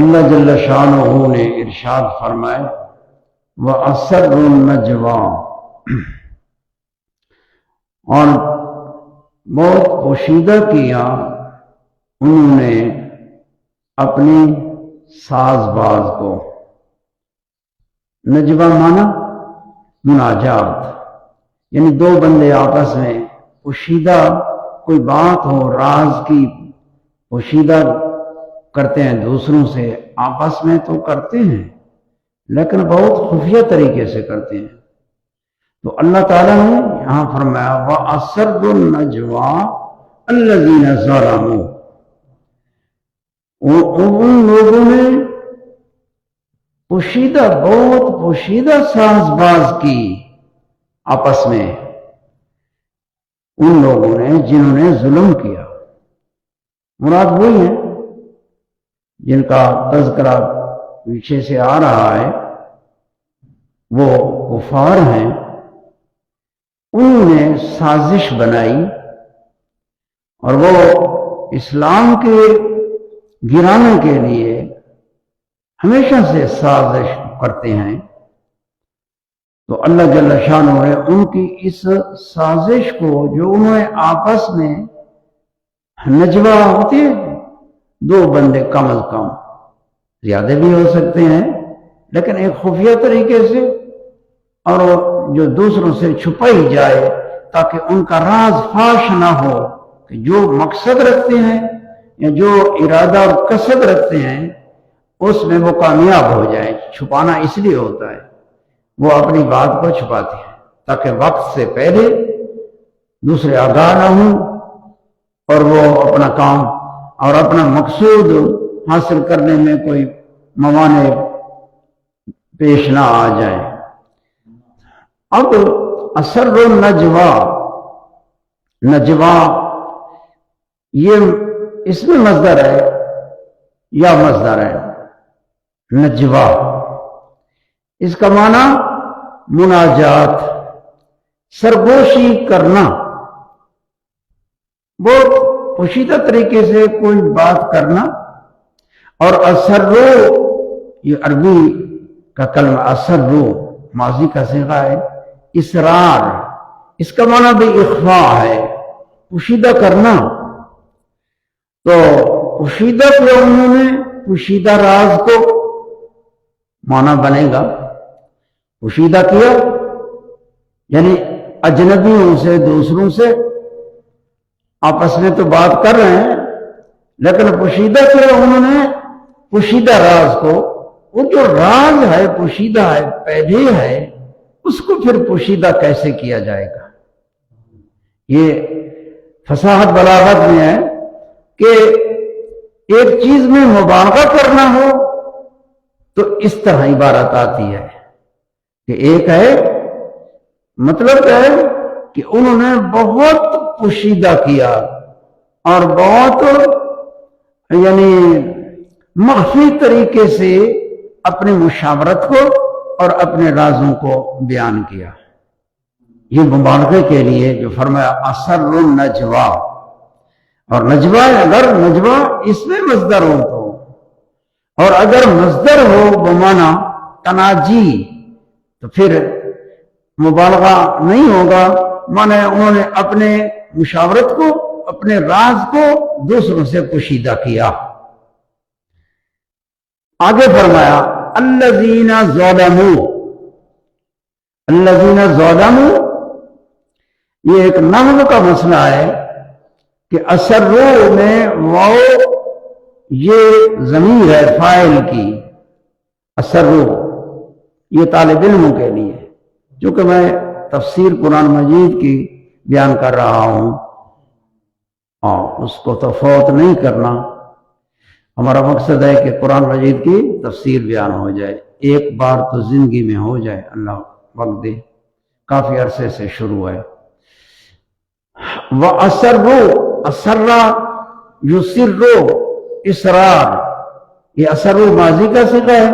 اللہ جل شانہ نے ارشاد فرمائے وَأَسَرُّ النَّجْوَىٰ، اور بہت پوشیدہ کیا انہوں نے اپنی ساز باز کو۔ نجوہ مانا مناجات، یعنی دو بندے آپس میں پوشیدہ کوئی بات ہو، راز کی پوشیدہ کرتے ہیں دوسروں سے، آپس میں تو کرتے ہیں لیکن بہت خفیہ طریقے سے کرتے ہیں۔ تو اللہ تعالیٰ نے یہاں فرمایا وَأَسَرُّ النَّجْوَىٰ الَّذِينَ ظَلَمُوا، ان لوگوں نے پوشیدہ، بہت پوشیدہ ساز باز کی آپس میں، ان لوگوں نے جنہوں نے ظلم کیا۔ مراد وہی ہیں جن کا تذکرہ پیچھے سے آ رہا ہے، وہ کفار ہیں۔ انہوں نے سازش بنائی اور وہ اسلام کے گرانے کے لیے ہمیشہ سے سازش کرتے ہیں۔ تو اللہ جل شانہ نے ان کی اس سازش کو، جو انہوں نے آپس میں نجوہ ہوتے ہیں، دو بندے کم از کم، زیادہ بھی ہو سکتے ہیں لیکن ایک خفیہ طریقے سے، اور جو دوسروں سے چھپائی جائے تاکہ ان کا راز فاش نہ ہو، کہ جو مقصد رکھتے ہیں یا جو ارادہ اور قصد رکھتے ہیں اس میں وہ کامیاب ہو جائیں۔ چھپانا اس لیے ہوتا ہے، وہ اپنی بات کو چھپاتے ہیں تاکہ وقت سے پہلے دوسرے آگاہ نہ ہوں اور وہ اپنا کام اور اپنا مقصود حاصل کرنے میں کوئی موانع پیش نہ آ جائے۔ اب اسر النجویٰ، نجوہ یہ اس میں مصدر ہے یا مصدر ہے نجوہ، اس کا معنی مناجات، سرگوشی کرنا، بہت پوشیدہ طریقے سے کوئی بات کرنا۔ اور اسرو، یہ عربی کا کلمہ اسرو ماضی کا صیغہ ہے، اسرار، اس کا معنی بھی اخفاء ہے، پوشیدہ کرنا۔ تو پوشیدہ کیا انہوں نے، پوشیدہ راز کو معنی بنے گا پوشیدہ کیا، یعنی اجنبیوں سے، دوسروں سے آپس میں تو بات کر رہے ہیں لیکن پوشیدہ کیا انہوں نے، پوشیدہ راز کو۔ وہ جو راز ہے، پوشیدہ ہے، پہلے ہے، اس کو پھر پوشیدہ کیسے کیا جائے گا؟ یہ فصاحت بلاغت میں ہے کہ ایک چیز میں مبالغہ کرنا ہو تو اس طرح عبارت آتی ہے کہ ایک ہے، مطلب ہے کہ انہوں نے بہت پوشیدہ کیا اور بہت یعنی مخفی طریقے سے اپنی مشاورت کو اور اپنے رازوں کو بیان کیا۔ یہ مبالغے کے لیے جو فرمایا اسر النجویٰ، اور نجوہ اگر نجوہ اس میں مصدر ہو تو، اور اگر مصدر ہو بمعنی تناجی تو پھر مبالغہ نہیں ہوگا، مانے انہوں نے اپنے مشاورت کو، اپنے راز کو دوسروں سے پوشیدہ کیا۔ آگے فرمایا الذین ظلموا، الذین ظلموا، یہ ایک نحو کا مسئلہ ہے کہ اسرو میں واو یہ ضمیر ہے فاعل کی، اسرو یہ طالب علموں کے لیے، چونکہ میں تفسیر قرآن مجید کی بیان کر رہا ہوں اور اس کو تو فوت نہیں کرنا، ہمارا مقصد ہے کہ قرآن مجید کی تفسیر بیان ہو جائے، ایک بار تو زندگی میں ہو جائے، اللہ وقت دے، کافی عرصے سے شروع ہے۔ وَأَسَرُّوا، اسرا یسرو، اسرار، یہ اسرو ماضی کا صیغہ ہے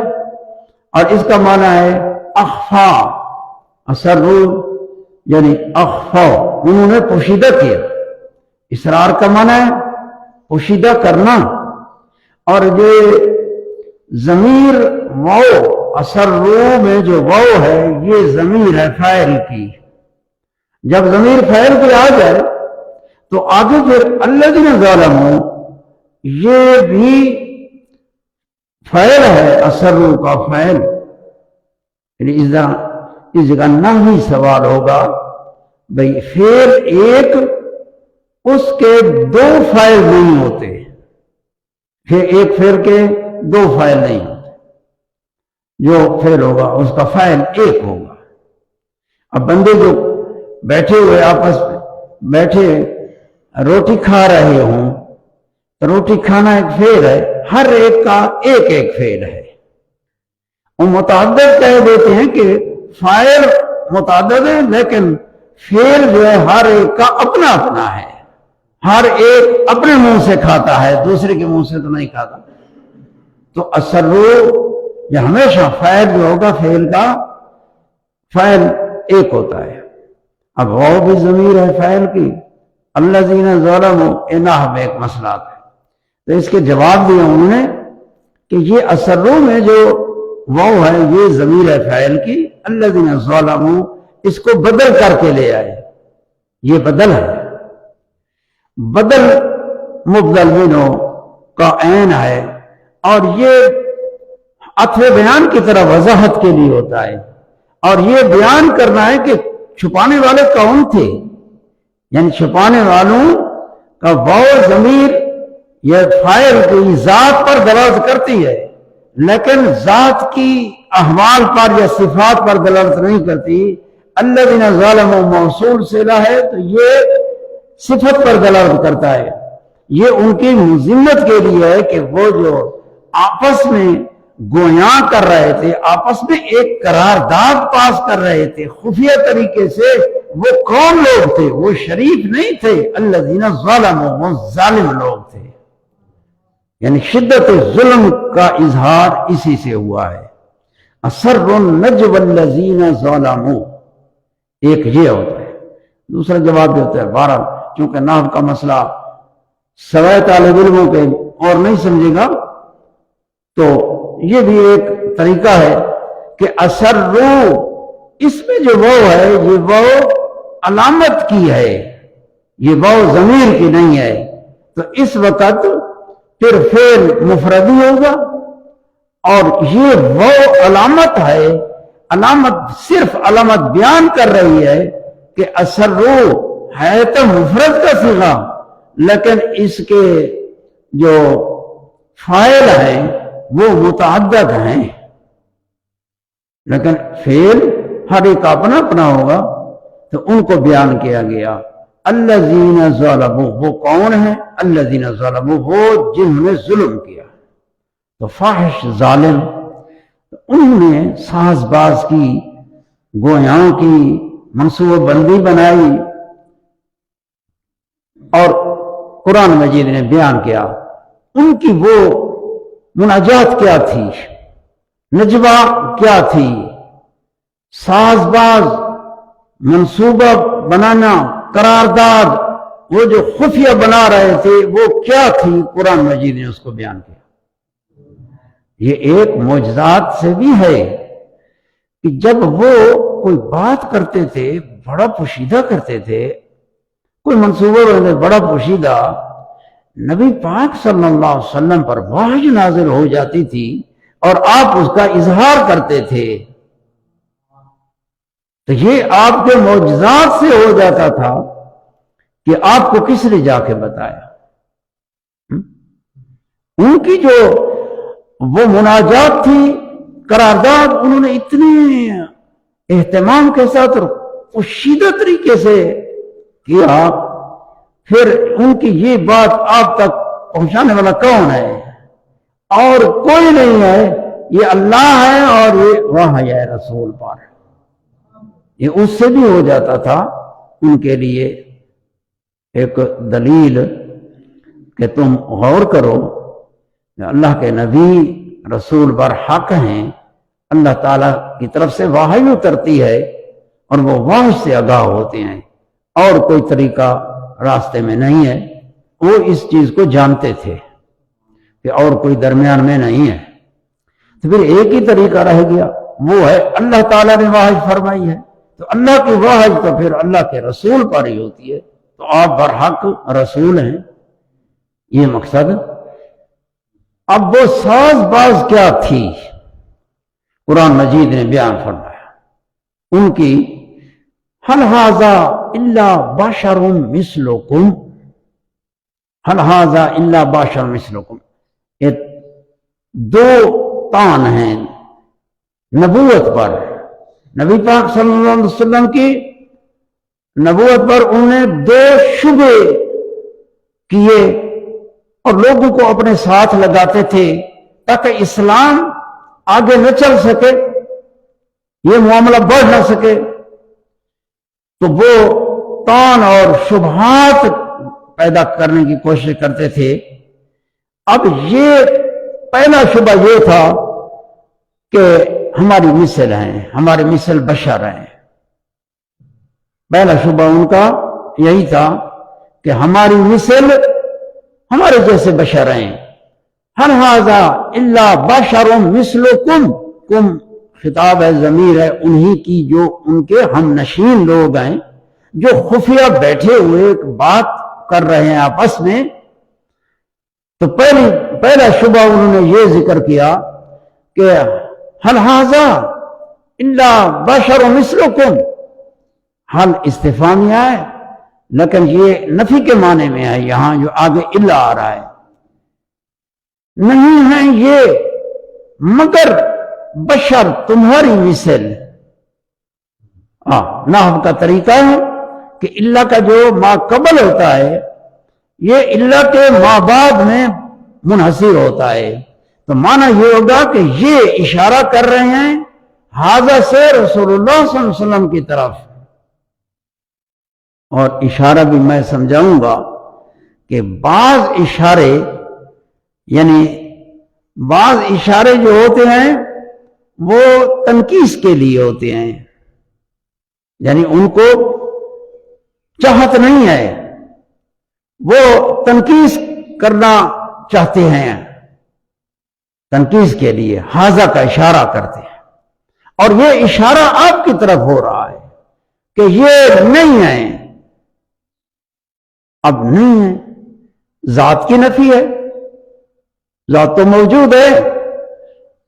اور اس کا معنی ہے اخفا۔ اسرو یعنی اخفا، انہوں نے پوشیدہ کیا۔ اسرار کا معنی ہے پوشیدہ کرنا، اور یہ ضمیر واو اسروا میں جو واو ہے یہ ضمیر ہے فاعل کی. جب ضمیر فاعل کی آ جائے تو آگے پھر الذین ظلموا یہ بھی فاعل ہے اسروا کا فاعل. یعنی اس جگہ نحوی سوال ہوگا بھئی فعل ایک اس کے دو فاعل نہیں ہوتے، پھر ایک فعل کے دو فاعل نہیں ہوتے، جو فعل ہوگا اس کا فاعل ایک ہوگا. اب بندے جو بیٹھے ہوئے آپس میں بیٹھے روٹی کھا رہے ہوں تو روٹی کھانا ایک فعل ہے، ہر ایک کا ایک ایک فعل ہے. وہ متعدد کہہ دیتے ہیں کہ فاعل متعدد ہے لیکن فعل جو ہے ہر ایک کا اپنا اپنا ہے، ہر ایک اپنے منہ سے کھاتا ہے، دوسرے کے منہ سے تو نہیں کھاتا. تو اسروا یہ ہمیشہ فاعل جو ہوگا فعل کا فاعل ایک ہوتا ہے. اب واو بھی ضمیر ہے فاعل کی. الذین ظلموا انہا میں ایک مسئلہ ہے تو اس کے جواب دیا انہوں نے کہ یہ اسروا میں جو واو ہے یہ ضمیر ہے فاعل کی. الذین ظلموا اس کو بدل کر کے لے آئے، یہ بدل ہے. بدل مبدل منہ کا عین ہے اور یہ عطف بیان کی طرح وضاحت کے لیے ہوتا ہے اور یہ بیان کرنا ہے کہ چھپانے والے کون تھے. یعنی چھپانے والوں کا واو ضمیر یہ فاعل کی ذات پر دلالت کرتی ہے لیکن ذات کی احوال پر یا صفات پر دلالت نہیں کرتی. الذین ظلموا موصول صلہ ہے تو یہ صفت پر دلالت کرتا ہے. یہ ان کی مذمت کے لیے ہے کہ وہ جو آپس میں گویاں کر رہے تھے، آپس میں ایک قرارداد پاس کر رہے تھے خفیہ طریقے سے، وہ کون لوگ تھے؟ وہ شریف نہیں تھے. الذین ظلموا وہ ظالم لوگ تھے. یعنی شدت ظلم کا اظہار اسی سے ہوا ہے. اسر النجو الذین ظلموا ایک یہ ہوتا ہے. دوسرا جواب بھی ہوتا ہے. بہرحال چونکہ نحو کا مسئلہ سوائے طالب علموں کے اور نہیں سمجھے گا تو یہ بھی ایک طریقہ ہے کہ اسروا اس میں جو واو ہے یہ واو علامت کی ہے، یہ واو ضمیر کی نہیں ہے. تو اس وقت پھر فعل مفردی ہوگا اور یہ واو علامت ہے. علامت صرف علامت بیان کر رہی ہے کہ اسروا ہے تو مفرد کا صیغہ لیکن اس کے جو فاعل ہیں وہ متعدد ہیں، لیکن فعل ہر ایک اپنا اپنا ہوگا تو ان کو بیان کیا گیا. الذین ظلموا وہ کون ہیں؟ الذین ظلموا وہ جنہوں نے ظلم کیا. تو فاحش ظالم انہوں نے ساز باز کی، گویاں کی، منصوبہ بندی بنائی اور قرآن مجید نے بیان کیا. ان کی وہ مناجات کیا تھی، نجوہ کیا تھی، ساز باز منصوبہ بنانا، قرارداد وہ جو خفیہ بنا رہے تھے وہ کیا تھی، قرآن مجید نے اس کو بیان کیا. یہ ایک معجزات سے بھی ہے کہ جب وہ کوئی بات کرتے تھے بڑا پوشیدہ کرتے تھے، کوئی منصوبہ بڑا پوشیدہ، نبی پاک صلی اللہ علیہ وسلم پر وحی نازل ہو جاتی تھی اور آپ اس کا اظہار کرتے تھے تو یہ آپ کے معجزات سے ہو جاتا تھا کہ آپ کو کس نے جا کے بتایا. ان کی جو وہ مناجات تھی، قرارداد، انہوں نے اتنے اہتمام کے ساتھ اور پوشیدہ طریقے سے کیا. پھر ان کی یہ بات آپ تک پہنچانے والا کون ہے؟ اور کوئی نہیں ہے، یہ اللہ ہے اور یہ وحی ہے رسول پر. یہ اس سے بھی ہو جاتا تھا ان کے لیے ایک دلیل کہ تم غور کرو، اللہ کے نبی رسول بر حق ہیں، اللہ تعالیٰ کی طرف سے وحی اترتی ہے اور وہ وحی سے آگاہ ہوتے ہیں اور کوئی طریقہ راستے میں نہیں ہے. وہ اس چیز کو جانتے تھے کہ اور کوئی درمیان میں نہیں ہے. تو پھر ایک ہی طریقہ رہ گیا، وہ ہے اللہ تعالیٰ نے وحی فرمائی ہے، تو اللہ کی وحی تو پھر اللہ کے رسول پر ہی ہوتی ہے، تو آپ برحق رسول ہیں، یہ مقصد۔ اب وہ ساز باز کیا تھی قرآن مجید نے بیان فرمایا ان کی، هل هذا الا بشر مثلکم، هل هذا الا بشر مثلکم، یہ دو تان ہیں نبوت پر، نبی پاک صلی اللہ علیہ وسلم کی نبوت پر انہوں نے دو شبے کیے اور لوگوں کو اپنے ساتھ لگاتے تھے تاکہ اسلام آگے نہ چل سکے، یہ معاملہ بڑھ نہ سکے، تو وہ تان اور شبہات پیدا کرنے کی کوشش کرتے تھے۔ اب یہ پہلا شبہ یہ تھا کہ ہماری مثل ہیں، ہمارے مثل بشر ہیں، پہلا شبہ ان کا یہی تھا کہ ہماری مثل ہمارے جیسے بشر ہیں۔ هل هذا الا بشر مثلکم، کم خطاب ہے، ضمیر ہے انہی کی جو ان کے ہم نشین لوگ ہیں، جو خفیہ بیٹھے ہوئے ایک بات کر رہے ہیں آپس میں۔ تو پہلا شبہ انہوں نے یہ ذکر کیا کہ هل هذا الا بشر مثلکم، حل استفہامیہ ہے لیکن یہ نفی کے معنی میں ہے، یہاں جو آگے الا آ رہا ہے، نہیں ہیں یہ مگر بشر تمہاری مثل۔ نحو کا طریقہ ہے کہ الا کا جو ما قبل ہوتا ہے یہ الا کے ما بعد میں منحصر ہوتا ہے، تو معنی یہ ہوگا کہ یہ اشارہ کر رہے ہیں حاضر سے رسول اللہ صلی اللہ علیہ وسلم کی طرف، اور اشارہ بھی میں سمجھاؤں گا کہ بعض اشارے، یعنی بعض اشارے جو ہوتے ہیں وہ تنقیص کے لیے ہوتے ہیں، یعنی ان کو چاہت نہیں ہے، وہ تنقیص کرنا چاہتے ہیں، تنقیص کے لیے حاضر کا اشارہ کرتے ہیں، اور یہ اشارہ آپ کی طرف ہو رہا ہے کہ یہ نہیں ہے، اب نہیں ہے، ذات کی نفی ہے، ذات تو موجود ہے،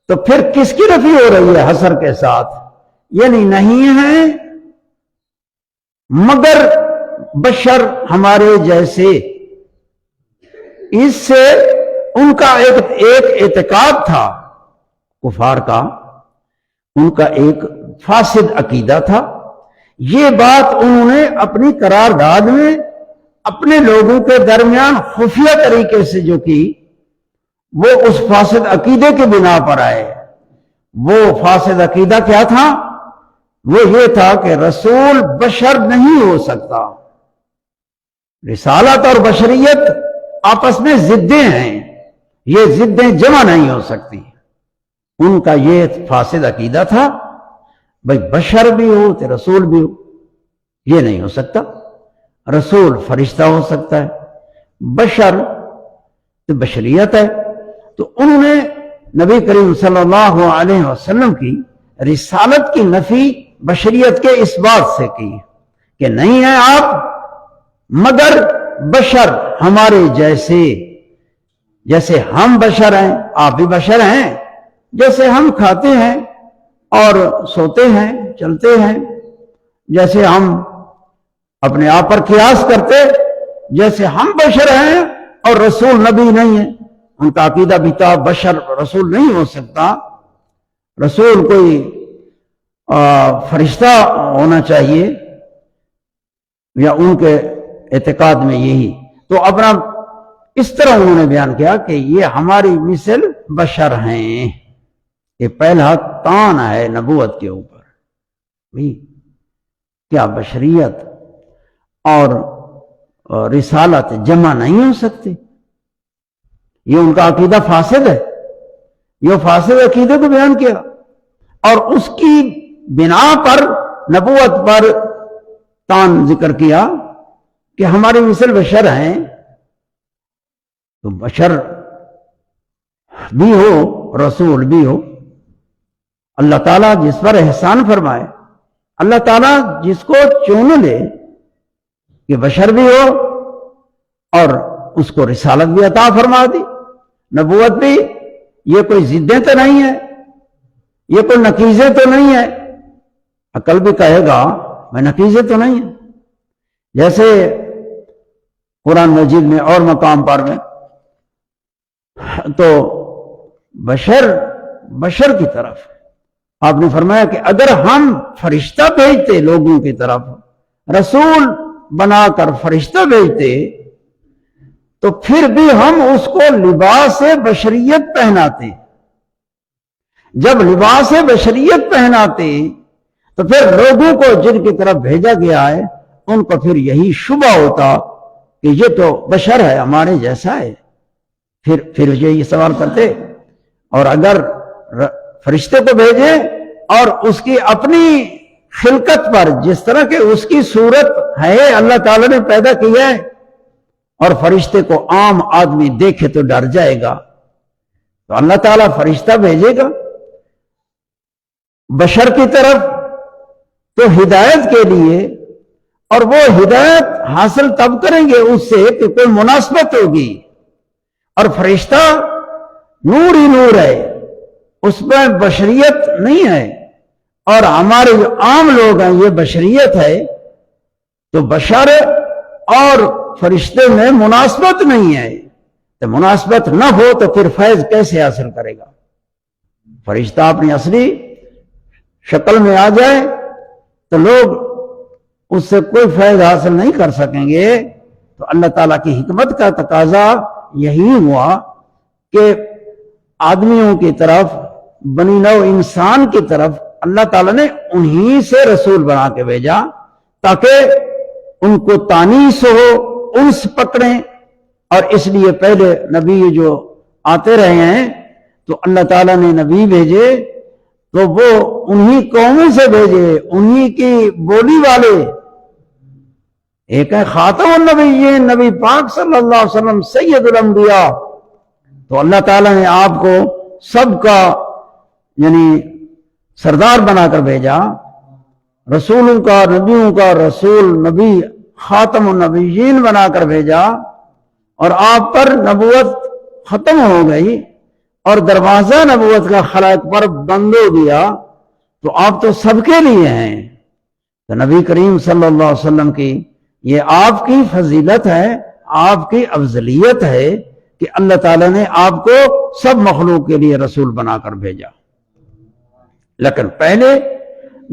تو پھر کس کی نفی ہو رہی ہے حصر کے ساتھ، یعنی نہیں ہے مگر بشر ہمارے جیسے۔ اس سے ان کا ایک اعتقاد تھا کفار کا، ان کا ایک فاسد عقیدہ تھا، یہ بات انہوں نے اپنی قرارداد میں اپنے لوگوں کے درمیان خفیہ طریقے سے جو کی، وہ اس فاسد عقیدے کے بنا پر آئے۔ وہ فاسد عقیدہ کیا تھا؟ وہ یہ تھا کہ رسول بشر نہیں ہو سکتا، رسالت اور بشریت آپس میں ضدیں ہیں، یہ ضدیں جمع نہیں ہو سکتی۔ ان کا یہ فاسد عقیدہ تھا، بھئی بشر بھی ہو تو رسول بھی ہو، یہ نہیں ہو سکتا، رسول فرشتہ ہو سکتا ہے، بشر تو بشریت ہے۔ تو انہوں نے نبی کریم صلی اللہ علیہ وسلم کی رسالت کی نفی بشریت کے اس بات سے کی کہ نہیں ہے آپ مگر بشر ہمارے جیسے، جیسے ہم بشر ہیں آپ بھی بشر ہیں، جیسے ہم کھاتے ہیں اور سوتے ہیں چلتے ہیں، جیسے ہم اپنے آپ پر قیاس کرتے، جیسے ہم بشر ہیں اور رسول نبی نہیں ہے۔ ان کا عقیدہ بھی تھا بشر رسول نہیں ہو سکتا، رسول کوئی فرشتہ ہونا چاہیے، یا ان کے اعتقاد میں یہی۔ تو اپنا اس طرح انہوں نے بیان کیا کہ یہ ہماری مثل بشر ہیں، یہ پہلا تان ہے نبوت کے اوپر، کیا بشریت اور رسالت جمع نہیں ہو سکتے؟ یہ ان کا عقیدہ فاسد ہے، یہ فاسد عقیدے کو بیان کیا، اور اس کی بنا پر نبوت پر تان ذکر کیا کہ ہماری مثل بشر ہیں، تو بشر بھی ہو رسول بھی ہو، اللہ تعالیٰ جس پر احسان فرمائے، اللہ تعالیٰ جس کو چن لے کہ بشر بھی ہو اور اس کو رسالت بھی عطا فرما دی، نبوت بھی، یہ کوئی ضدیں تو نہیں ہے، یہ کوئی نقیضیں تو نہیں ہے۔ عقل بھی کہے گا میں نقیضیں تو نہیں ہے، جیسے قرآن مجید میں اور مقام پر میں تو بشر کی طرف آپ نے فرمایا کہ اگر ہم فرشتہ بھیجتے لوگوں کی طرف، رسول بنا کر فرشتہ بھیجتے، تو پھر بھی ہم اس کو لباس بشریت پہناتے۔ جب لباس بشریت پہناتے تو پھر لوگوں کو جن کی طرف بھیجا گیا ہے ان کو پھر یہی شبہ ہوتا کہ یہ تو بشر ہے، ہمارے جیسا ہے، پھر یہ سوال کرتے۔ اور اگر فرشتے کو بھیجے اور اس کی اپنی خلقت پر جس طرح کہ اس کی صورت ہے اللہ تعالیٰ نے پیدا کی ہے، اور فرشتے کو عام آدمی دیکھے تو ڈر جائے گا، تو اللہ تعالیٰ فرشتہ بھیجے گا بشر کی طرف تو ہدایت کے لیے، اور وہ ہدایت حاصل تب کریں گے اس سے کہ کوئی مناسبت ہوگی، اور فرشتہ نور ہی نور ہے، اس میں بشریت نہیں ہے، اور ہمارے جو عام لوگ ہیں یہ بشریت ہے، تو بشر اور فرشتے میں مناسبت نہیں ہے، تو مناسبت نہ ہو تو پھر فیض کیسے حاصل کرے گا؟ فرشتہ اپنی اصلی شکل میں آ جائے تو لوگ اس سے کوئی فیض حاصل نہیں کر سکیں گے۔ تو اللہ تعالیٰ کی حکمت کا تقاضا یہی ہوا کہ آدمیوں کی طرف، بنی نوع انسان کی طرف اللہ تعالیٰ نے انہی سے رسول بنا کے بھیجا تاکہ ان کو تانیس ہو، انس پکڑیں۔ اور اس لیے پہلے نبی جو آتے رہے ہیں تو اللہ تعالیٰ نے نبی بھیجے تو وہ انہی قوموں سے بھیجے، انہی کی بولی والے۔ ایک ہے خاتم النبیین، نبی پاک صلی اللہ علیہ وسلم سید الانبیاء، تو اللہ تعالیٰ نے آپ کو سب کا یعنی سردار بنا کر بھیجا، رسولوں کا، نبیوں کا رسول، نبی خاتم النبیین بنا کر بھیجا، اور آپ پر نبوت ختم ہو گئی اور دروازہ نبوت کا خلائق پر بند ہو گیا، تو آپ تو سب کے لیے ہیں۔ تو نبی کریم صلی اللہ علیہ وسلم کی یہ آپ کی فضیلت ہے، آپ کی افضلیت ہے کہ اللہ تعالیٰ نے آپ کو سب مخلوق کے لیے رسول بنا کر بھیجا۔ لیکن پہلے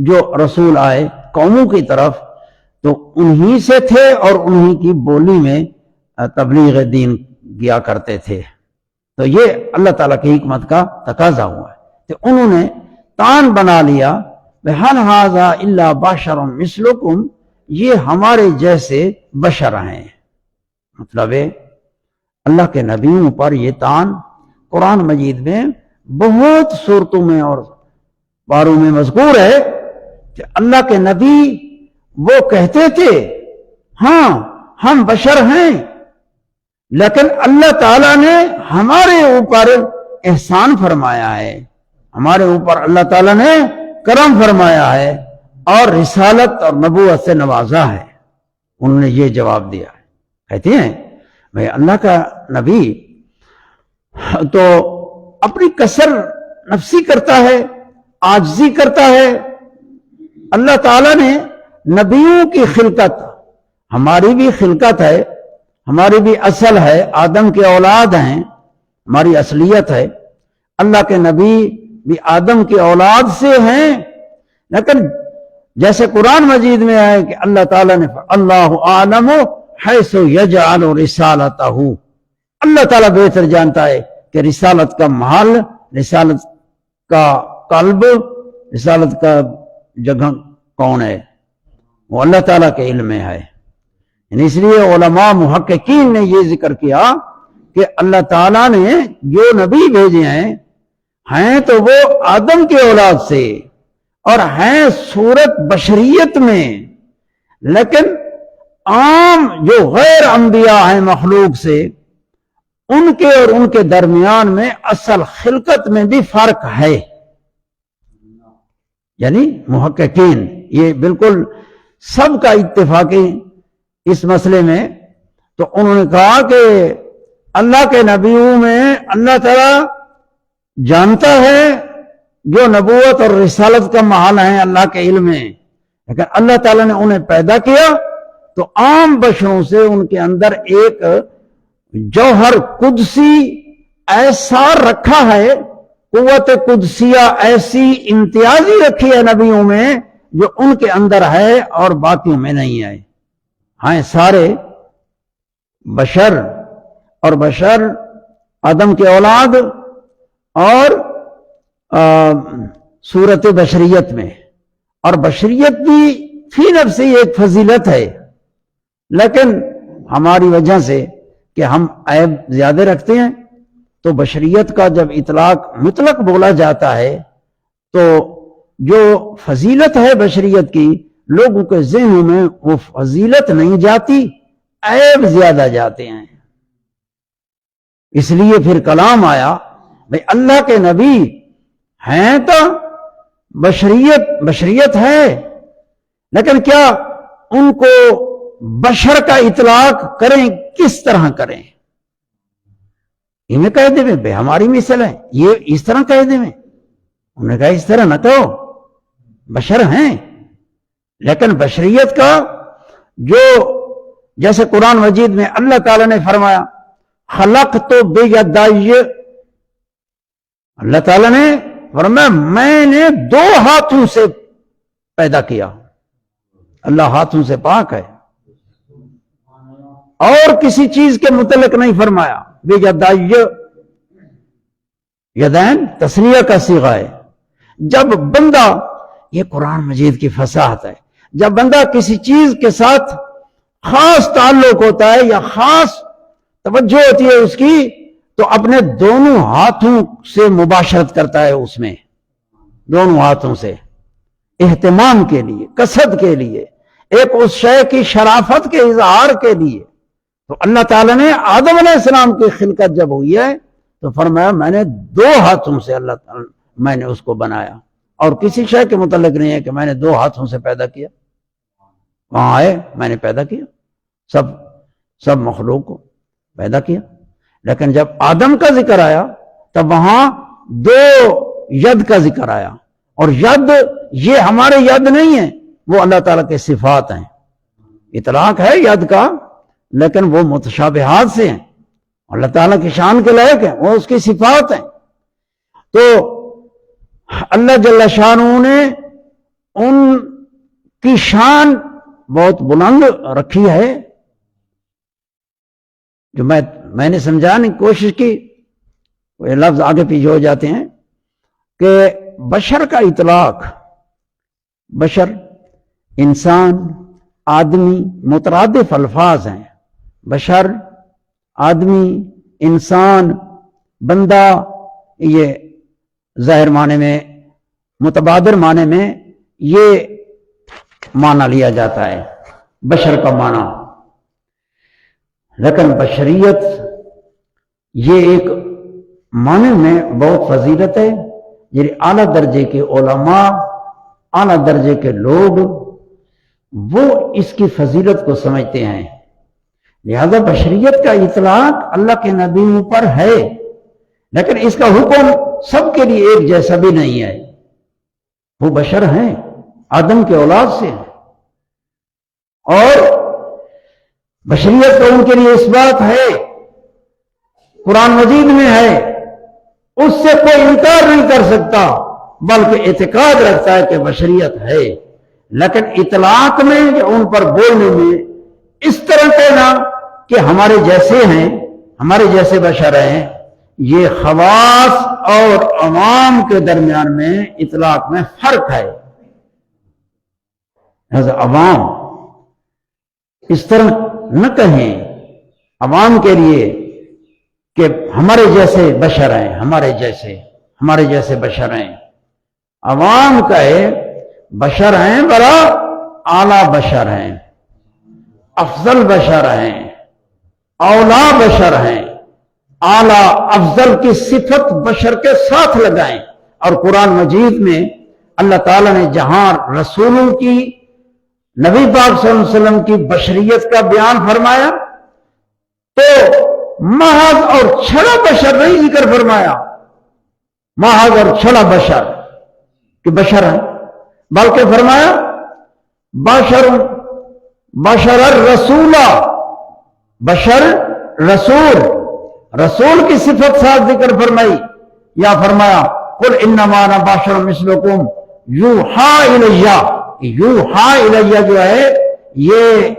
جو رسول آئے قوموں کی طرف تو انہی سے تھے اور انہی کی بولی میں تبلیغ دین کیا کرتے تھے۔ تو یہ اللہ تعالیٰ کی حکمت کا تقاضا ہوا ہے کہ انہوں نے تان بنا لیا بِهَلْ هَذَا إِلَّا بَشَرٌ مِثْلُكُمْ، یہ ہمارے جیسے بشر ہیں۔ مطلب ہے اللہ کے نبیوں پر یہ تان قرآن مجید میں بہت صورتوں میں اور باروں میں مذکور ہے کہ اللہ کے نبی وہ کہتے تھے ہاں ہم بشر ہیں، لیکن اللہ تعالیٰ نے ہمارے اوپر احسان فرمایا ہے، ہمارے اوپر اللہ تعالیٰ نے کرم فرمایا ہے اور رسالت اور نبوت سے نوازا ہے۔ انہوں نے یہ جواب دیا ہے، کہتے ہیں بھئی اللہ کا نبی تو اپنی کسر نفسی کرتا ہے، عاجزی کرتا ہے۔ اللہ تعالیٰ نے نبیوں کی خلقت، ہماری بھی خلقت ہے، ہماری بھی اصل ہے، آدم کے اولاد ہیں، ہماری اصلیت ہے، اللہ کے نبی بھی آدم کے اولاد سے ہیں، لیکن جیسے قرآن مجید میں ہے کہ اللہ تعالیٰ نے اللہ عالم حیث یجعل رسالتہ، اللہ تعالیٰ بہتر جانتا ہے کہ رسالت کا محل، رسالت کا قلب، رسالت کا جگہ کون ہے، وہ اللہ تعالیٰ کے علم میں ہے۔ یعنی اس لیے علماء محققین نے یہ ذکر کیا کہ اللہ تعالیٰ نے جو نبی بھیجے ہیں تو وہ آدم کے اولاد سے اور ہیں صورت بشریت میں، لیکن عام جو غیر انبیاء ہیں مخلوق سے، ان کے اور ان کے درمیان میں اصل خلقت میں بھی فرق ہے۔ یعنی محققین یہ بالکل سب کا اتفاقی اس مسئلے میں، تو انہوں نے کہا کہ اللہ کے نبیوں میں اللہ تعالیٰ جانتا ہے جو نبوت اور رسالت کا محل ہے اللہ کے علم میں، لیکن اللہ تعالیٰ نے انہیں پیدا کیا تو عام بشروں سے ان کے اندر ایک جوہر قدسی ایسا رکھا ہے، قوت قدسیہ ایسی امتیازی رکھی ہے نبیوں میں جو ان کے اندر ہے اور باقیوں میں نہیں ہے۔ ہاں سارے بشر اور بشر آدم کے اولاد اور صورت بشریت میں، اور بشریت بھی فی نفسی ایک فضیلت ہے، لیکن ہماری وجہ سے کہ ہم عیب زیادہ رکھتے ہیں تو بشریت کا جب اطلاق مطلق بولا جاتا ہے تو جو فضیلت ہے بشریت کی لوگوں کے ذہنوں میں وہ فضیلت نہیں جاتی، عیب زیادہ جاتے ہیں۔ اس لیے پھر کلام آیا بھئی اللہ کے نبی ہیں تو بشریت ہے، لیکن کیا ان کو بشر کا اطلاق کریں، کس طرح کریں؟ انہیں کہہ دے میں بھئی ہماری مثل ہے، یہ اس طرح کہہ دے میں، انہوں نے کہا اس طرح نہ کہو، بشر ہیں، لیکن بشریت کا جو جیسے قرآن مجید میں اللہ تعالیٰ نے فرمایا خلقت بیدی، اللہ تعالیٰ نے فرمایا میں نے 2 ہاتھوں سے پیدا کیا، اللہ ہاتھوں سے پاک ہے، اور کسی چیز کے متعلق نہیں فرمایا بیدی، یدین تثنیہ کا صیغہ ہے۔ جب بندہ، یہ قرآن مجید کی فصاحت ہے، جب بندہ کسی چیز کے ساتھ خاص تعلق ہوتا ہے یا خاص توجہ ہوتی ہے اس کی تو اپنے دونوں ہاتھوں سے مباشرت کرتا ہے، اس میں دونوں ہاتھوں سے اہتمام کے لیے، قصد کے لیے، ایک اس شے کی شرافت کے اظہار کے لیے۔ تو اللہ تعالیٰ نے آدم علیہ السلام کی خلقت جب ہوئی ہے تو فرمایا میں نے 2 ہاتھوں سے اللہ تعالیٰ میں نے اس کو بنایا، اور کسی شے کے متعلق نہیں ہے کہ میں نے 2 ہاتھوں سے پیدا کیا، وہاں آئے میں نے پیدا کیا، سب مخلوق کو پیدا کیا، لیکن جب آدم کا ذکر آیا تب وہاں 2 ید کا ذکر آیا، اور ید یہ ہمارے ید نہیں ہے، وہ اللہ تعالیٰ کے صفات ہیں، اطلاق ہے ید کا لیکن وہ متشابہات سے ہیں، اللہ تعالیٰ کی شان کے لائق ہیں، وہ اس کی صفات ہیں۔ تو اللہ جل شانہ نے ان کی شان بہت بلند رکھی ہے، جو میں نے سمجھانے کی کوشش کی، وہ لفظ آگے پیچھے ہو جاتے ہیں کہ بشر کا اطلاق، بشر، انسان، آدمی مترادف الفاظ ہیں، بشر، آدمی، انسان، بندہ، یہ ظاہر معنی میں، متبادر معنی میں یہ معنی لیا جاتا ہے بشر کا معنی، لیکن بشریت یہ ایک معنی میں بہت فضیلت ہے، یعنی اعلیٰ درجے کے علماء، اعلیٰ درجے کے لوگ وہ اس کی فضیلت کو سمجھتے ہیں، لہذا بشریت کا اطلاق اللہ کے نبیوں پر ہے، لیکن اس کا حکم سب کے لیے ایک جیسا بھی نہیں ہے، وہ بشر ہیں، آدم کے اولاد سے ہیں، اور بشریت کا ان کے لیے اس بات ہے، قرآن مجید میں ہے، اس سے کوئی انکار نہیں کر سکتا بلکہ اعتقاد رکھتا ہے کہ بشریت ہے، لیکن اطلاق میں یا ان پر بولنے میں اس طرح کہنا کہ ہمارے جیسے ہیں، ہمارے جیسے بشر ہیں، یہ خواص اور عوام کے درمیان میں اطلاق میں فرق ہے۔ لہذا عوام اس طرح نہ کہیں عوام کے لیے کہ ہمارے جیسے بشر ہیں، ہمارے جیسے بشر ہیں، عوام کہے بشر ہیں، بڑا اعلیٰ بشر ہیں، افضل بشر ہیں، اولا بشر ہیں، اعلیٰ افضل کی صفت بشر کے ساتھ لگائیں، اور قرآن مجید میں اللہ تعالیٰ نے جہاں رسولوں کی نبی پاک صلی اللہ علیہ وسلم کی بشریت کا بیان فرمایا تو محض اور چھڑا بشر نہیں ذکر فرمایا، محض اور چھڑا بشر کہ بشر ہے، بلکہ فرمایا بشر الرسول، بشر رسول، رسول کی صفت ساتھ ذکر فرمائی، یا فرمایا قل انما انا بشر مثلکم یوحا الیہ، یوحا الیہ جو ہے یہ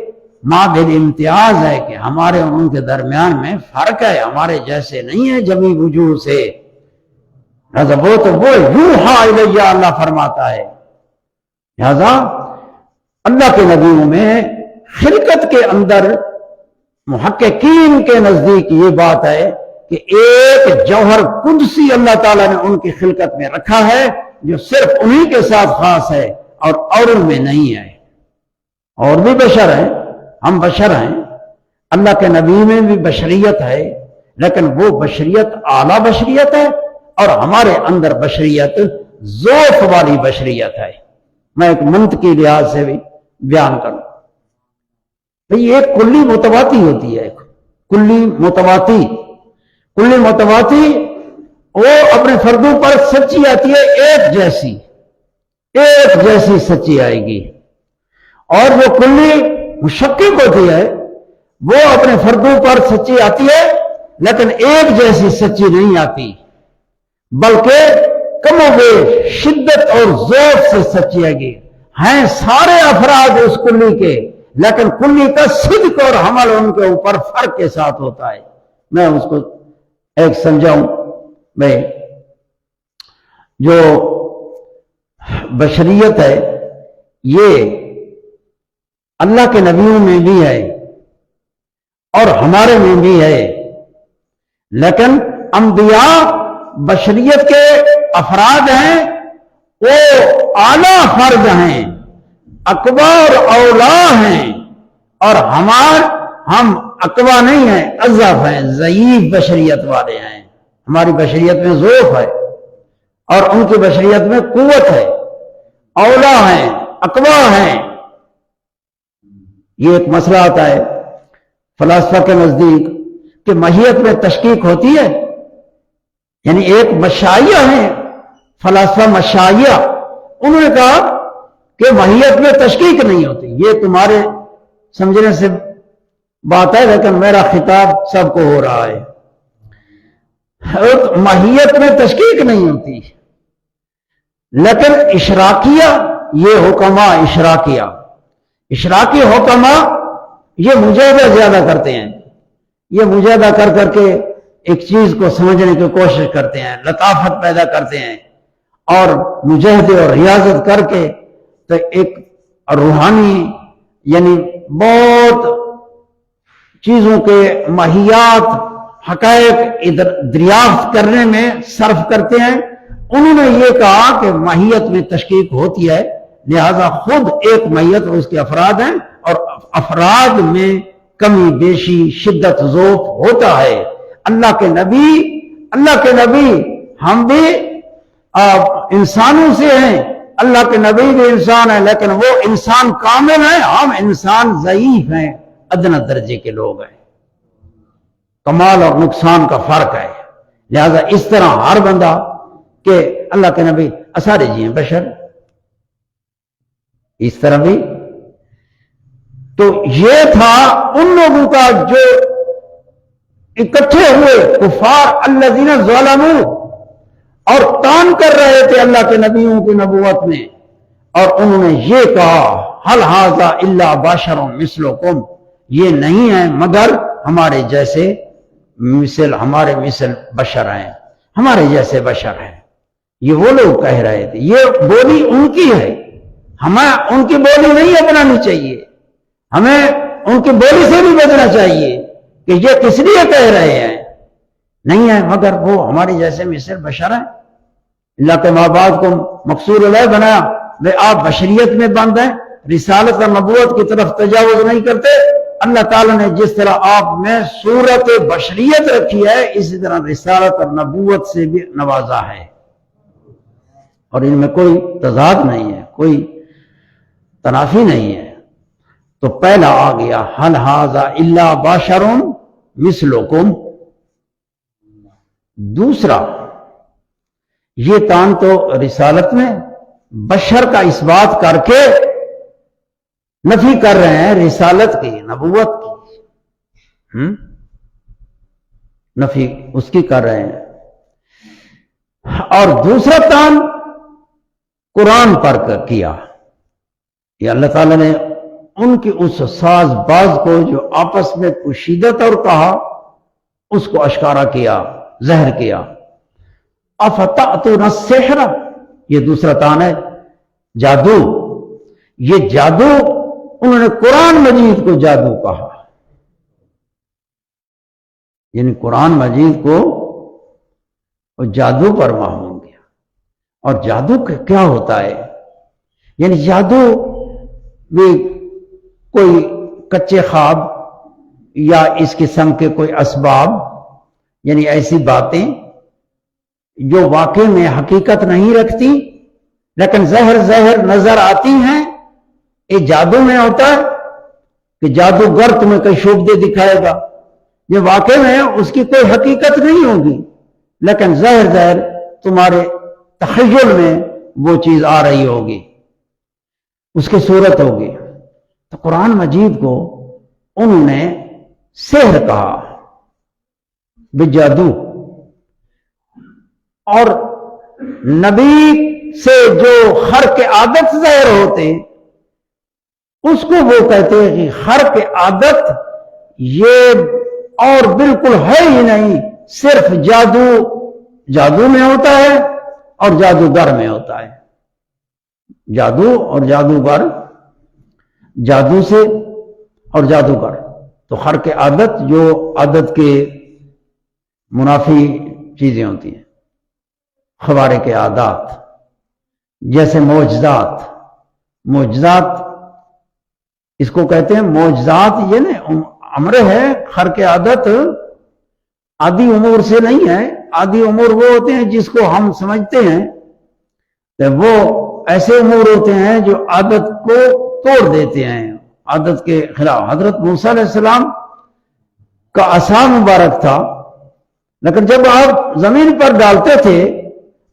مابعد امتیاز ہے کہ ہمارے اور ان کے درمیان میں فرق ہے، ہمارے جیسے نہیں ہے جمی وجوہ سے، وہ یوحا الیہ اللہ فرماتا ہے۔ لہذا اللہ کے نبیوں میں خلقت کے اندر محققین کے نزدیک یہ بات ہے کہ ایک جوہر قدسی اللہ تعالیٰ نے ان کی خلقت میں رکھا ہے جو صرف انہی کے ساتھ خاص ہے اور اوروں میں نہیں ہے۔ اور بھی بشر ہیں، ہم بشر ہیں، اللہ کے نبی میں بھی بشریت ہے، لیکن وہ بشریت اعلیٰ بشریت ہے اور ہمارے اندر بشریت ذوق والی بشریت ہے۔ میں ایک منطقی لحاظ سے بھی بیان کروں، بھئی ایک کلی متواتی ہوتی ہے، کلی متواتی وہ اپنے فردوں پر سچی آتی ہے، ایک جیسی سچی آئے گی، اور وہ کلی مشکک ہوتی ہے وہ اپنے فردوں پر سچی آتی ہے لیکن ایک جیسی سچی نہیں آتی، بلکہ کم و بیش شدت اور ذوق سے سچی آئے گی۔ ہیں سارے افراد اس کلی کے، لیکن کلی کا صدق اور حمل ان کے اوپر فرق کے ساتھ ہوتا ہے۔ میں اس کو ایک سمجھاؤں، میں جو بشریت ہے یہ اللہ کے نبیوں میں بھی ہے اور ہمارے میں بھی ہے، لیکن انبیاء بشریت کے افراد ہیں، وہ اعلیٰ فرد ہیں، اکبر اولا ہیں، اور ہم اقوا نہیں ہیں، اضعف ہیں، ضعیف بشریت والے ہیں۔ ہماری بشریت میں ذوق ہے اور ان کی بشریت میں قوت ہے، اولا ہیں، اقوا ہیں۔ یہ ایک مسئلہ آتا ہے فلاسفہ کے نزدیک کہ ماہیت میں تشکیک ہوتی ہے، یعنی ایک مشائیہ ہیں فلاسفہ مشائیہ، انہوں نے کہا کہ ماہیت میں تشکیک نہیں ہوتی۔ یہ تمہارے سمجھنے سے بات ہے لیکن میرا خطاب سب کو ہو رہا ہے، ماہیت میں تشکیک نہیں ہوتی، لیکن اشراقیہ، یہ حکماء اشراقی حکماء یہ مجاہدہ زیادہ کرتے ہیں، یہ مجاہدہ کر کر کے ایک چیز کو سمجھنے کی کوشش کرتے ہیں، لطافت پیدا کرتے ہیں، اور مجاہدے اور ریاضت کر کے تو ایک روحانی یعنی بہت چیزوں کے ماہیات حقائق دریافت کرنے میں صرف کرتے ہیں۔ انہوں نے یہ کہا کہ ماہیت میں تشکیک ہوتی ہے، لہذا خود ایک ماہیت اس کے افراد ہیں اور افراد میں کمی بیشی شدت ذوق ہوتا ہے۔ اللہ کے نبی ہم بھی انسانوں سے ہیں، اللہ کے نبی بھی انسان ہیں، لیکن وہ انسان کامل ہیں، ہم انسان ضعیف ہیں، ادنی درجے کے لوگ ہیں، کمال اور نقصان کا فرق ہے۔ لہذا اس طرح ہر بندہ کہ اللہ کے نبی سارے جی ہیں بشر، اس طرح بھی تو یہ تھا ان لوگوں کا جو اکٹھے ہوئے کفار الذین ظلموا اور کام کر رہے تھے اللہ کے نبیوں کی نبوت میں، اور انہوں نے یہ کہا هل هذا الا بشر مثلکم، یہ نہیں ہے مگر ہمارے جیسے ہمارے مثل بشر ہیں، ہمارے جیسے بشر ہیں۔ یہ وہ لوگ کہہ رہے تھے، یہ بولی ان کی ہے، ہمیں ان کی بولی نہیں اپنانی چاہیے، ہمیں ان کی بولی سے بھی بچنا چاہیے کہ یہ کس لیے کہہ رہے ہیں، نہیں ہے مگر وہ ہمارے جیسے مثل بشر ہیں۔ اللہ کے ماں باپ کو مقصور علیہ بنایا، وہ آپ بشریت میں بند ہیں، رسالت اور نبوت کی طرف تجاوز نہیں کرتے۔ اللہ تعالیٰ نے جس طرح آپ میں صورت بشریت رکھی ہے، اسی طرح رسالت اور نبوت سے بھی نوازا ہے۔ اور ان میں کوئی تضاد نہیں ہے، کوئی تنافی نہیں ہے۔ تو پہلا آ گیا حل ھذا الا بشر مثلکم، دوسرا یہ تان تو رسالت میں بشر کا اس بات کر کے نفی کر رہے ہیں رسالت کی، نبوت کی، نفی اس کی کر رہے ہیں، اور دوسرا تان قرآن پر کیا۔ یہ اللہ تعالیٰ نے ان کی اس ساز باز کو جو آپس میں کشیدت اور کہا اس کو اشکارا کیا، ظاہر کیا۔ افتأتون السحر، یہ دوسرا تان ہے جادو۔ یہ جادو انہوں نے قرآن مجید کو جادو کہا، یعنی قرآن مجید کو جادو پر محمول کیا۔ اور جادو کیا ہوتا ہے؟ یعنی جادو بھی کوئی کچے خواب یا اس قسم کے کوئی اسباب، یعنی ایسی باتیں جو واقع میں حقیقت نہیں رکھتی لیکن ظاہر نظر آتی ہیں، یہ جادو میں ہوتا ہے کہ جادوگر تمہیں کئی شعبدے دکھائے گا، یہ واقع میں اس کی کوئی حقیقت نہیں ہوگی لیکن ظاہر تمہارے تخیل میں وہ چیز آ رہی ہوگی، اس کی صورت ہوگی۔ تو قرآن مجید کو انہوں نے سحر کہا، بجادو۔ اور نبی سے جو خرق عادت ظاہر ہوتے اس کو وہ کہتے ہیں کہ خرق عادت یہ اور بالکل ہے ہی نہیں، صرف جادو میں ہوتا ہے اور جادوگر میں ہوتا ہے۔ جادو اور جادوگر، جادو سے اور جادوگر۔ تو خرق عادت جو عادت کے منافی چیزیں ہوتی ہیں، خوارق عادات، جیسے معجزات۔ معجزات اس کو کہتے ہیں معجزات، یہ نا امر ہے، خرق عادت عادی امور سے نہیں ہے۔ عادی امور وہ ہوتے ہیں جس کو ہم سمجھتے ہیں، تو وہ ایسے امور ہوتے ہیں جو عادت کو توڑ دیتے ہیں، عادت کے خلاف۔ حضرت موسیٰ علیہ السلام کا عصا مبارک تھا، لیکن جب آپ زمین پر ڈالتے تھے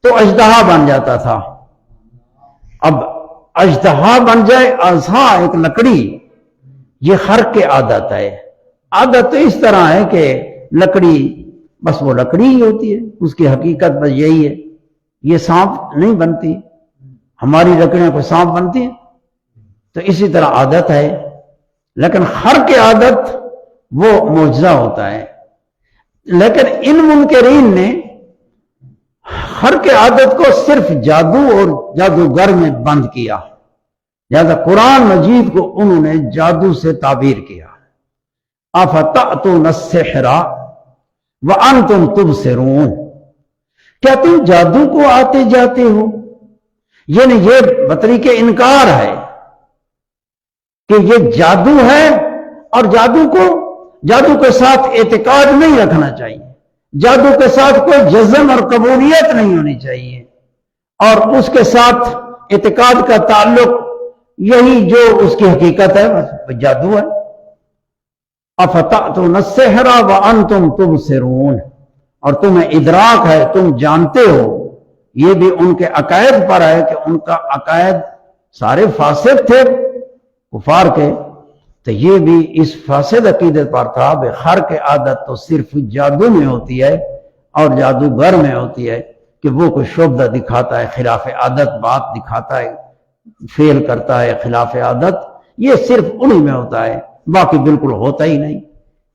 تو اژدہا بن جاتا تھا۔ اب اژدہا بن جائے عصا، ایک لکڑی، یہ خرق عادت ہے۔ عادت تو اس طرح ہے کہ لکڑی بس وہ لکڑی ہی ہوتی ہے، اس کی حقیقت بس یہی ہے، یہ سانپ نہیں بنتی، ہماری لکڑیاں کوئی سانپ بنتی ہیں؟ تو اسی طرح عادت ہے، لیکن خرق عادت وہ معجزہ ہوتا ہے۔ لیکن ان منکرین نے خرق عادت کو صرف جادو اور جادوگر میں بند کیا، لہذا قرآن مجید کو انہوں نے جادو سے تعبیر کیا۔ افتأتون السحر وانتم تبصرون، کیا تم جادو کو آتے جاتے ہو؟ یعنی یہ بطریق انکار ہے کہ یہ جادو ہے، اور جادو کے ساتھ اعتقاد نہیں رکھنا چاہیے، جادو کے ساتھ کوئی جزم اور قبولیت نہیں ہونی چاہیے، اور اس کے ساتھ اعتقاد کا تعلق یہی جو اس کی حقیقت ہے، بس جادو ہے۔ افتأتون السحر وانتم تبصرون، اور تمہیں ادراک ہے، تم جانتے ہو۔ یہ بھی ان کے عقائد پر ہے کہ ان کا عقائد سارے فاسد تھے کفار کے، تو یہ بھی اس فاسد عقیدت پر تھا بے خرق عادت تو صرف جادو میں ہوتی ہے اور جادوگر میں ہوتی ہے کہ وہ کوئی شبدہ دکھاتا ہے، خلاف عادت بات دکھاتا ہے، فعل کرتا ہے خلاف عادت، یہ صرف انہی میں ہوتا ہے، باقی بالکل ہوتا ہی نہیں۔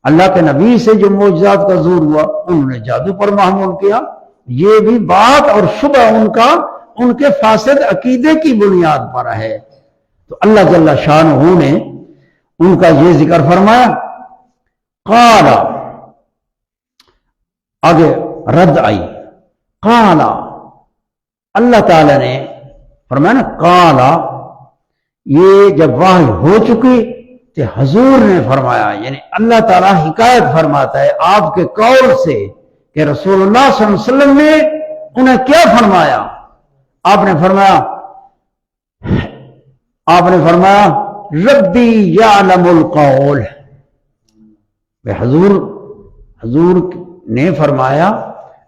اللہ کے نبی سے جو معجزات کا ظہور ہوا انہوں نے جادو پر محمول کیا، یہ بھی بات اور شبہ ان کے فاسد عقیدے کی بنیاد پر ہے۔ تو اللہ جل شانہ نے ان کا یہ ذکر فرمایا۔ قال، آگے رد آئی، قال، اللہ تعالی نے فرمایا نا، قال، یہ جب وحی ہو چکی تو حضور نے فرمایا، یعنی اللہ تعالیٰ حکایت فرماتا ہے آپ کے قول سے کہ رسول اللہ صلی اللہ علیہ وسلم نے انہیں کیا فرمایا۔ آپ نے فرمایا ربی یعلم القول، حضور نے فرمایا،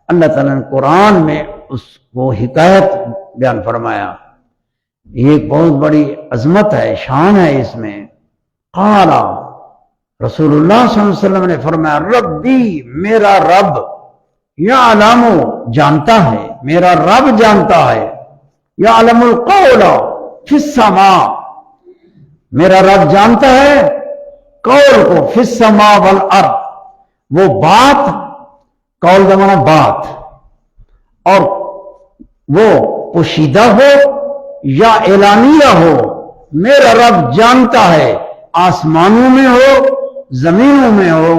اللہ تعالیٰ نے قرآن میں اس کو حکایت بیان فرمایا، یہ ایک بہت بڑی عظمت ہے، شان ہے اس میں۔ قال رسول اللہ صلی اللہ علیہ وسلم نے فرمایا ربی، میرا رب، یعلم، جانتا ہے، میرا رب جانتا ہے، یعلم القول فی السماء، میرا رب جانتا ہے قول کو، فی السماء والارض، وہ بات، قول کا معنی بات، اور وہ پوشیدہ ہو یا اعلانیہ ہو، میرا رب جانتا ہے، آسمانوں میں ہو زمینوں میں ہو،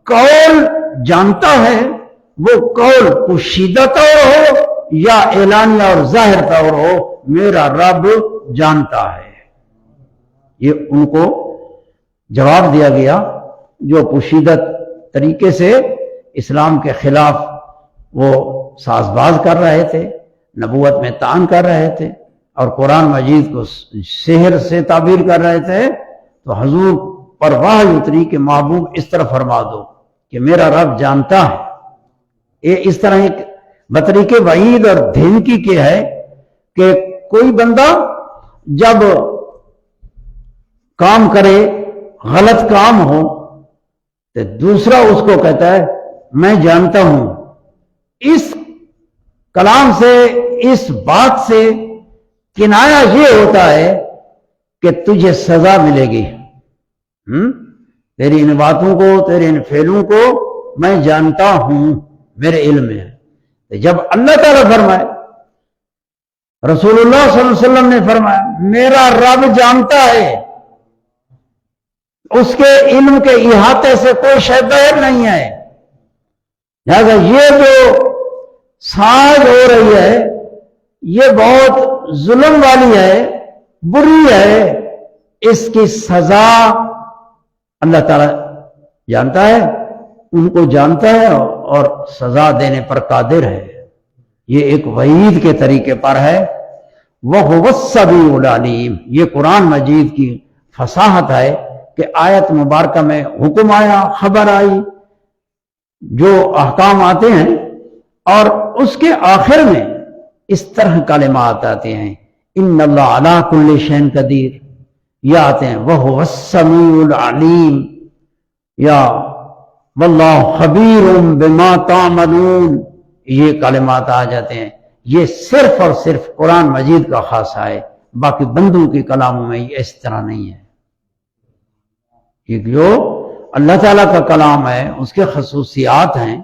قول جانتا ہے، وہ قول پوشیدہ طور ہو یا اعلانیہ اور ظاہر طور ہو، میرا رب جانتا ہے۔ یہ ان کو جواب دیا گیا جو پوشیدہ طریقے سے اسلام کے خلاف وہ ساز باز کر رہے تھے، نبوت میں طعن کر رہے تھے اور قرآن مجید کو سحر سے تعبیر کر رہے تھے، تو حضور پر وحی اتری کہ محبوب اس طرح فرما دو کہ میرا رب جانتا ہے۔ یہ اس طرح ایک بطریق وعید اور دھمکی کے ہے کہ کوئی بندہ جب کام کرے، غلط کام ہو، تو دوسرا اس کو کہتا ہے میں جانتا ہوں، اس کلام سے، اس بات سے کنایا یہ ہوتا ہے کہ تجھے سزا ملے گی، تیری ان باتوں کو، تیرے ان فعلوں کو میں جانتا ہوں، میرے علم میں ہے۔ جب اللہ تعالیٰ فرمائے، رسول اللہ صلی اللہ علیہ وسلم نے فرمایا میرا رب جانتا ہے، اس کے علم کے احاطے سے کوئی شے باہر نہیں ہے، لہذا یہ جو ساز ہو رہی ہے یہ بہت ظلم والی ہے، بری ہے، اس کی سزا اللہ تعالیٰ جانتا ہے، ان کو جانتا ہے اور سزا دینے پر قادر ہے۔ یہ ایک وعید کے طریقے پر ہے۔ وَهُوَ السَّمِيعُ الْعَلِيمُ، یہ قرآن مجید کی فصاحت ہے کہ آیت مبارکہ میں حکم آیا، خبر آئی، جو احکام آتے ہیں، اور اس کے آخر میں اس طرح کلمات آتے ہیں، ان اللہ علی کل شیء قدیر، یا آتے ہیں وَهُوَ السَّمِيعُ الْعَلِيمُ، یا واللہ خبیر بما تعملون، یہ کلمات آ جاتے ہیں۔ یہ صرف اور صرف قرآن مجید کا خاصہ ہے، باقی بندوں کے کلاموں میں یہ اس طرح نہیں ہے۔ یہ جو اللہ تعالیٰ کا کلام ہے اس کے خصوصیات ہیں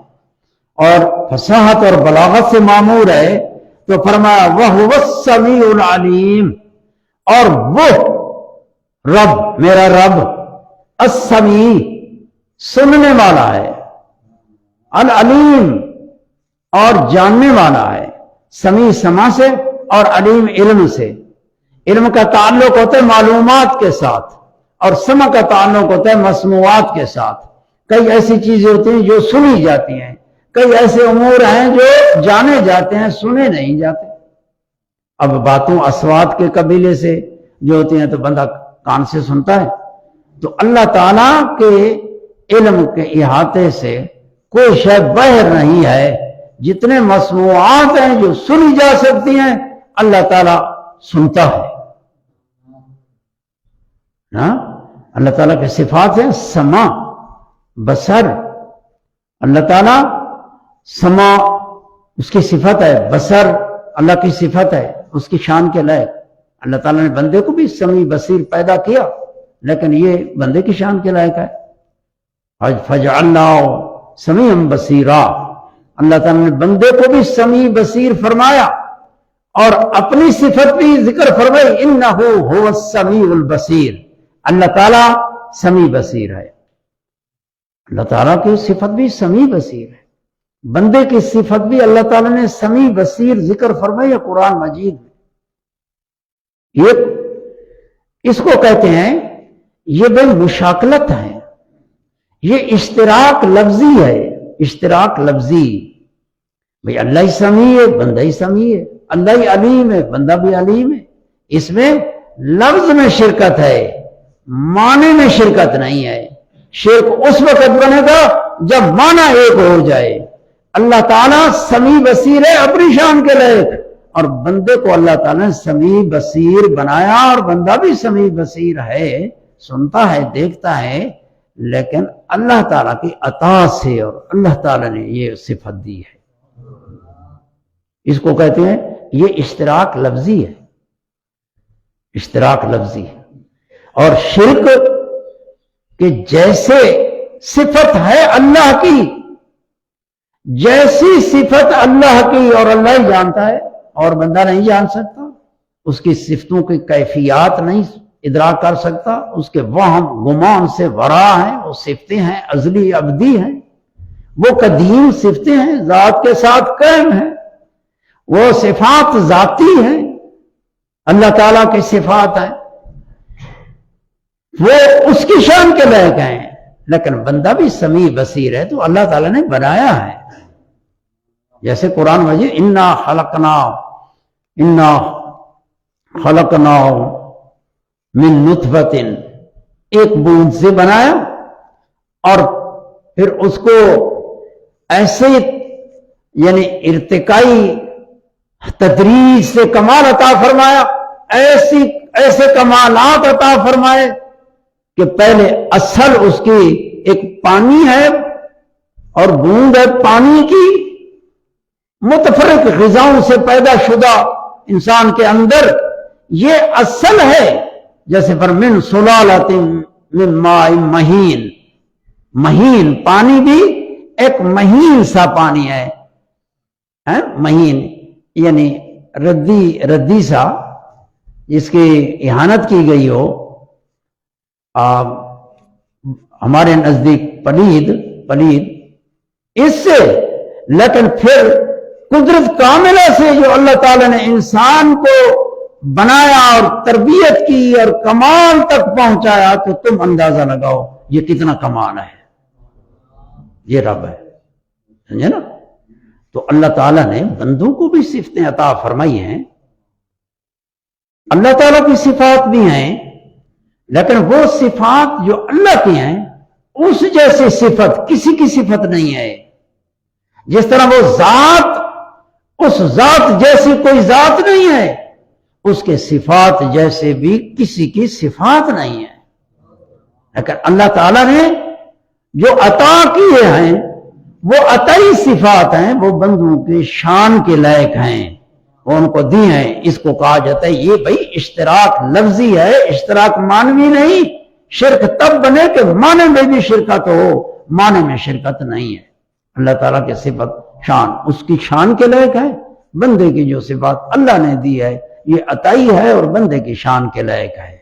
اور فصاحت اور بلاغت سے معمور ہے، تو فرمایا وَهُوَ السَّمِيعُ الْعَلِيمُ، اور وہ رب، میرا رب، السمیع، سننے والا ہے، العلیم، اور جاننے والا ہے۔ سمیع سما سے اور علیم علم سے۔ علم کا تعلق ہوتا ہے معلومات کے ساتھ اور سمع کا تعلق ہوتا ہے مسموعات کے ساتھ۔ کئی ایسی چیزیں ہوتی ہیں جو سنی جاتی ہیں، کئی ایسے امور ہیں جو جانے جاتے ہیں، سنے نہیں جاتے۔ اب باتوں اصوات کے قبیلے سے جو ہوتی ہیں تو بندہ کان سے سنتا ہے، تو اللہ تعالیٰ کے علم کے احاطے سے کوئی شے باہر نہیں ہے۔ جتنے مسموعات ہیں جو سنی جا سکتی ہیں اللہ تعالیٰ سنتا ہے۔ اللہ تعالیٰ کے صفات ہیں سمع، بصر۔ اللہ تعالیٰ سمع اس کی صفت ہے، بصر اللہ کی صفت ہے، اس کی شان کے لائق۔ اللہ تعالیٰ نے بندے کو بھی سمیع بصیر پیدا کیا، لیکن یہ بندے کی شان کے لائق ہے۔ فَجْعَلْنَاهُ سَمِيعًا بَصِيرًا، اللہ تعالیٰ نے بندے کو بھی سمیع بصیر فرمایا اور اپنی صفت بھی ذکر فرمائی، إِنَّهُ هُوَ السَّمِيعُ الْبَصِيرُ، اللہ تعالیٰ سمیع بصیر ہے۔ اللہ تعالیٰ کی صفت بھی سمیع بصیر ہے، بندے کی صفت بھی اللہ تعالیٰ نے سمیع بصیر ذکر فرمائی ہے قرآن مجید میں۔ یہ اس کو کہتے ہیں، یہ بھائی مشاکلت ہے، یہ اشتراک لفظی ہے، اشتراک لفظی۔ بھئی اللہ ہی سمیع ہے، بندہ ہی سمیع ہے۔ اللہ ہی علیم ہے، بندہ بھی علیم ہے۔ اس میں لفظ میں شرکت ہے، معنی میں شرکت نہیں ہے۔ شرک اس وقت بنے گا جب معنی ایک ہو جائے۔ اللہ تعالیٰ سمیع بصیر ہے اپنی شان کے لائق، اور بندے کو اللہ تعالیٰ نے سمیع بصیر بنایا، اور بندہ بھی سمیع بصیر ہے، سنتا ہے، دیکھتا ہے، لیکن اللہ تعالیٰ کی عطا سے، اور اللہ تعالیٰ نے یہ صفت دی ہے۔ اس کو کہتے ہیں، یہ اشتراک لفظی ہے، اشتراک لفظی ہے۔ اور شرک کہ جیسے صفت ہے اللہ کی، جیسی صفت اللہ کی اور اللہ ہی جانتا ہے اور بندہ نہیں جان سکتا، اس کی صفتوں کی کیفیات نہیں ادراک کر سکتا، اس کے وہم گمان سے ورا ہیں، وہ صفتیں ہیں ازلی ابدی ہیں، وہ قدیم صفتیں ہیں، ذات کے ساتھ قائم ہیں، وہ صفات ذاتی ہیں، اللہ تعالیٰ کی صفات ہیں، وہ اس کی شان کے لائق ہیں، لیکن بندہ بھی سمیع بصیر ہے، تو اللہ تعالیٰ نے بنایا ہے۔ جیسے قرآن مجید انا خلقنا من نطفۃ، ایک بوند سے بنایا، اور پھر اس کو ایسے یعنی ارتقائی تدریج سے کمال عطا فرمایا، ایسے کمالات عطا فرمائے کہ پہلے اصل اس کی ایک پانی ہے اور بوند ہے پانی کی، متفرق غذاؤں سے پیدا شدہ انسان کے اندر یہ اصل ہے۔ جیسے پر من سلالۃ من ماء مہین، مہین پانی بھی ایک مہین سا پانی ہے، مہین یعنی ردی سا، جس کی اہانت کی گئی ہو، ہمارے نزدیک پلید اس سے، لیکن پھر قدرت کاملہ سے جو اللہ تعالیٰ نے انسان کو بنایا اور تربیت کی اور کمال تک پہنچایا، تو تم اندازہ لگاؤ یہ کتنا کمال ہے، یہ رب ہے، سمجھے نا؟ تو اللہ تعالیٰ نے بندوں کو بھی صفتیں عطا فرمائی ہیں، اللہ تعالیٰ کی صفات بھی ہیں، لیکن وہ صفات جو اللہ کی ہیں اس جیسی صفت کسی کی صفت نہیں ہے۔ جس طرح وہ ذات، اس ذات جیسی کوئی ذات نہیں ہے، اس کے صفات جیسے بھی کسی کی صفات نہیں ہے۔ لیکن اللہ تعالیٰ نے جو عطا کیے ہیں وہ عطائی صفات ہیں، وہ بندوں کے شان کے لائق ہیں، وہ ان کو دی ہیں۔ اس کو کہا جاتا ہے یہ بھائی اشتراک لفظی ہے، اشتراک معنوی نہیں۔ شرک تب بنے کہ معنی میں بھی شرکت ہو، معنی میں شرکت نہیں ہے۔ اللہ تعالیٰ کی صفت شان اس کی شان کے لائق ہے، بندے کی جو صفات اللہ نے دی ہے یہ عطائی ہے اور بندے کی شان کے لائق ہے۔